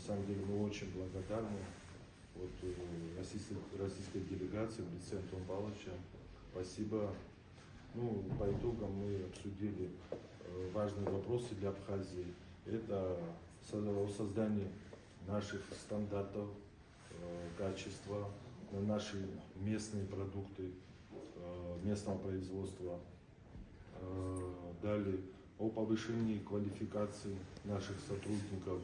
самом деле мы очень благодарны вот, российской делегации в лице Антона Павловича. Спасибо. Ну, по итогам мы обсудили важные вопросы для Абхазии. Это создание наших стандартов качества на наши местные продукты местного производства. Далее о повышении квалификации наших сотрудников,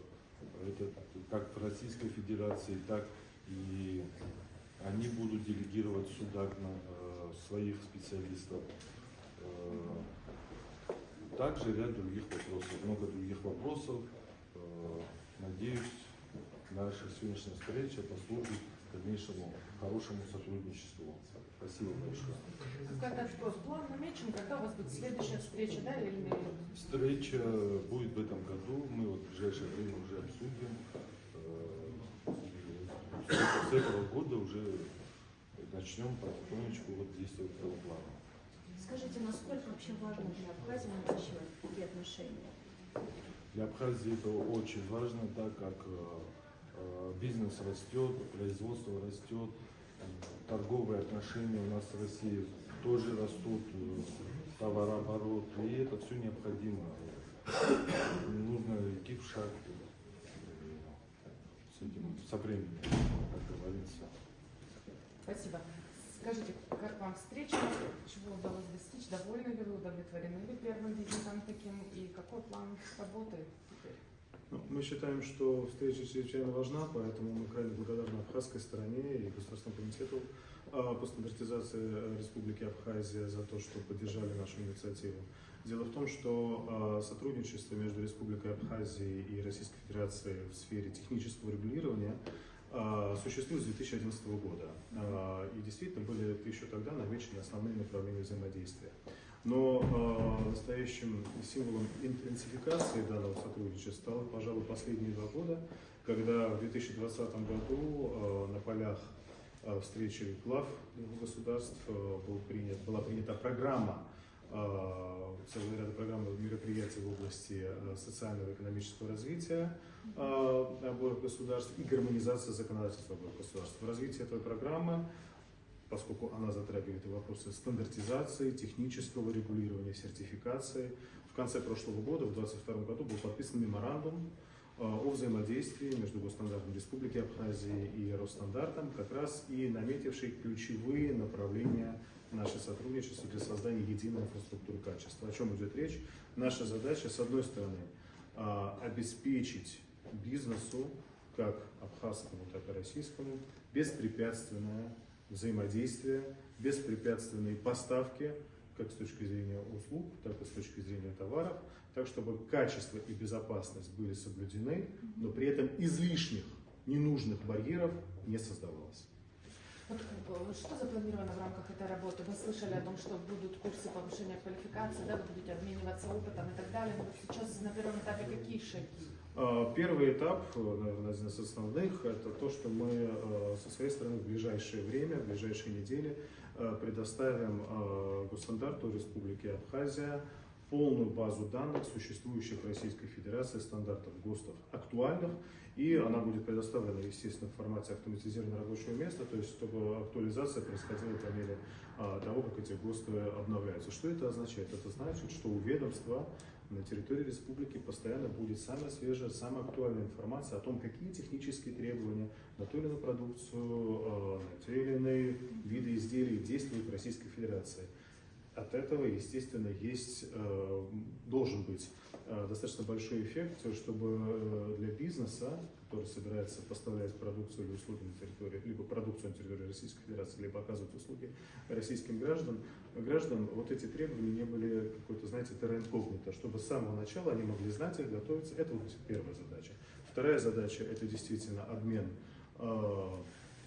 это как в Российской Федерации, так и они будут делегировать сюда своих специалистов. Также ряд других вопросов, много других вопросов. Надеюсь, наша сегодняшняя встреча послужит дальнейшему хорошему сотрудничеству. Спасибо большое. Какой вопрос? План намечен, когда у вас будет следующая встреча, да, или... Встреча будет в этом году, мы вот в ближайшее время уже обсудим. С этого года уже начнем потихонечку вот действовать по плану. Скажите, насколько вообще важно для Абхазии наращивать такие отношения? Для Абхазии это очень важно, так как бизнес растет, производство растет, торговые отношения у нас в России тоже растут, товарооборот, и это все необходимо. Нужно идти в шаг с этим, со временем, как говорится. Спасибо. Скажите, как вам встреча, чего удалось достичь, довольны ли вы, удовлетворены ли первым визитом таким, и какой план работы теперь? Мы считаем, что встреча чрезвычайно важна, поэтому мы крайне благодарны абхазской стороне и Государственному комитету по стандартизации Республики Абхазия за то, что поддержали нашу инициативу. Дело в том, что сотрудничество между Республикой Абхазия и Российской Федерацией в сфере технического регулирования существует с 2011 года. И действительно были еще тогда намечены основные направления взаимодействия. Но настоящим символом интенсификации данного сотрудничества стало, пожалуй, последние 2 года, когда в 2020 году на полях встречи глав государств была принята программа, целый ряд программ мероприятий в области социального и экономического развития обоих государств и гармонизации законодательства обоих государств. В развитии этой программы, поскольку она затрагивает и вопросы стандартизации, технического регулирования, сертификации, в конце прошлого года, в 2022 году, был подписан меморандум о взаимодействии между Госстандартом Республики Абхазия и Росстандартом, как раз и наметивший ключевые направления наше сотрудничество для создания единой инфраструктуры качества. О чем идет речь? Наша задача, с одной стороны, обеспечить бизнесу, как абхазскому, так и российскому, беспрепятственное взаимодействие, беспрепятственные поставки, как с точки зрения услуг, так и с точки зрения товаров, так, чтобы качество и безопасность были соблюдены, но при этом излишних, ненужных барьеров не создавалось. Вот, что запланировано в рамках этой работы? Вы слышали о том, что будут курсы повышения квалификации, да, вы будете обмениваться опытом и так далее. Но вот сейчас на первом этапе какие шаги? Первый этап, наверное, один из основных, это то, что мы со своей стороны в ближайшее время, в ближайшие недели предоставим Госстандарту Республики Абхазия полную базу данных, существующих в Российской Федерации стандартов ГОСТов актуальных, и она будет предоставлена, естественно, в формате автоматизированного рабочего места, то есть чтобы актуализация происходила по мере того, как эти ГОСТы обновляются. Что это означает? Это значит, что у ведомства на территории республики постоянно будет самая свежая, самая актуальная информация о том, какие технические требования на ту или иную продукцию, на те или иные виды изделий действуют в Российской Федерации. От этого, естественно, должен быть достаточно большой эффект, чтобы для бизнеса, который собирается поставлять продукцию или услуги на территории, либо продукцию на территории Российской Федерации, либо оказывать услуги российским гражданам, вот эти требования не были какой-то, знаете, терра инкогнито, чтобы с самого начала они могли знать и готовиться. Это вот первая задача. Вторая задача – это действительно обмен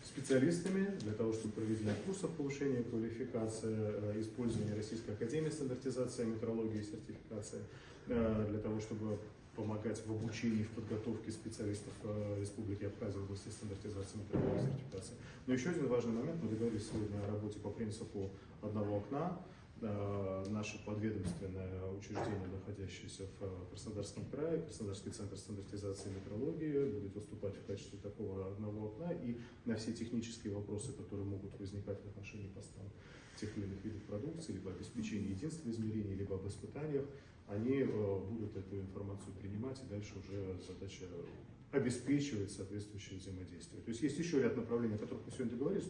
специалистами для того, чтобы проведение курсов повышения квалификации, использование Российской академии стандартизации, метрологии и сертификации, для того, чтобы помогать в обучении, в подготовке специалистов Республики Абхазия в области стандартизации, метрологии и сертификации. Но еще один важный момент, мы договорились сегодня о работе по принципу одного окна. Наше подведомственное учреждение, находящееся в Краснодарском крае, Краснодарский центр стандартизации и метрологии, будет выступать качестве такого одного окна, и на все технические вопросы, которые могут возникать в отношении поставок тех или иных видов продукции, либо обеспечения единства измерений, либо об испытаниях, они будут эту информацию принимать, и дальше уже задача обеспечивать соответствующее взаимодействие. То есть есть еще ряд направлений, о которых мы сегодня договорились,